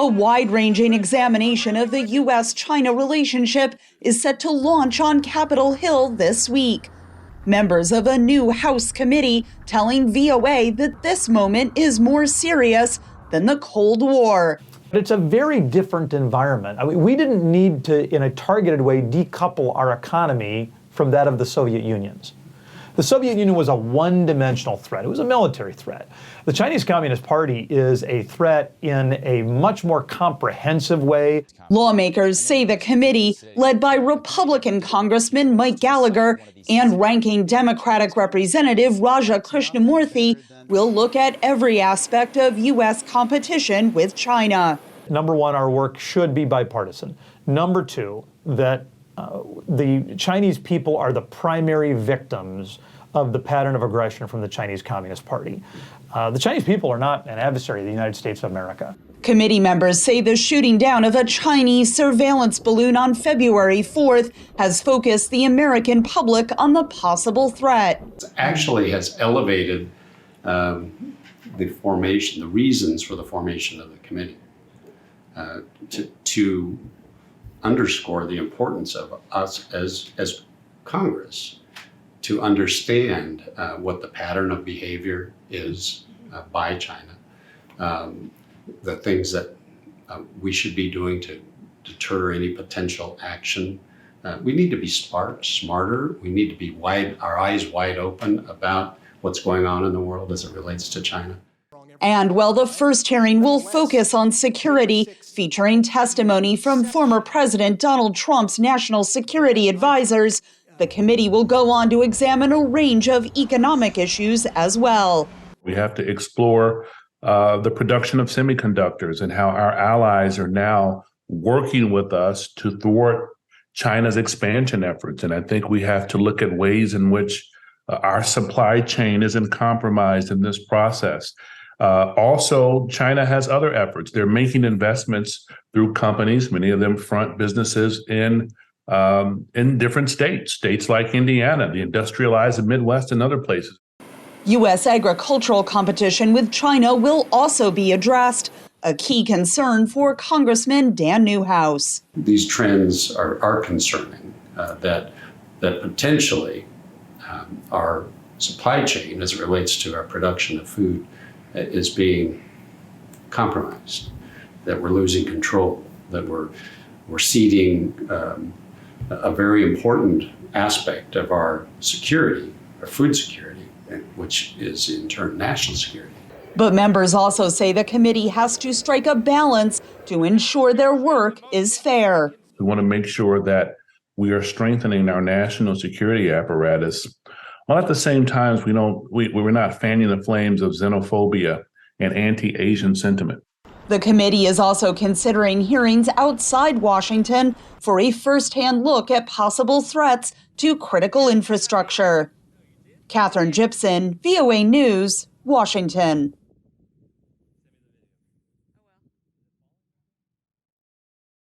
A wide-ranging examination of the U.S.-China relationship is set to launch on Capitol Hill this week. Members of a new House committee telling VOA that this moment is more serious than the Cold War. It's a very different environment. I mean, we didn't need to, in a targeted way, decouple our economy from that of the Soviet Union's. The Soviet Union was a one-dimensional threat. It was a military threat. The Chinese Communist Party is a threat in a much more comprehensive way. Lawmakers say the committee, led by Republican Congressman Mike Gallagher and ranking Democratic Representative Raja Krishnamurthy, will look at every aspect of U.S. competition with China. Number one, our work should be bipartisan. Number two, that the Chinese people are the primary victims of the pattern of aggression from the Chinese Communist Party. The Chinese people are not an adversary of the United States of America. Committee members say the shooting down of a Chinese surveillance balloon on February 4th has focused the American public on the possible threat. It actually has elevated the reasons for the formation of the committee to underscore the importance of us as Congress to understand what the pattern of behavior is by China, the things that we should be doing to deter any potential action. We need to be smarter. We need to be our eyes wide open about what's going on in the world as it relates to China. And while the first hearing will focus on security, featuring testimony from former President Donald Trump's national security advisors, the committee will go on to examine a range of economic issues as well. We have to explore the production of semiconductors and how our allies are now working with us to thwart China's expansion efforts. And I think we have to look at ways in which our supply chain isn't compromised in this process. Also, China has other efforts. They're making investments through companies, many of them front businesses in different states like Indiana, the industrialized Midwest, and other places. U.S. agricultural competition with China will also be addressed, a key concern for Congressman Dan Newhouse. These trends are concerning, that potentially our supply chain, as it relates to our production of food, is being compromised, that we're losing control, that we're ceding a very important aspect of our security, our food security, which is in turn national security. But members also say the committee has to strike a balance to ensure their work is fair. We want to make sure that we are strengthening our national security apparatus, while at the same time we're not fanning the flames of xenophobia and anti-Asian sentiment. The committee is also considering hearings outside Washington for a first-hand look at possible threats to critical infrastructure. Catherine Gibson, VOA News, Washington.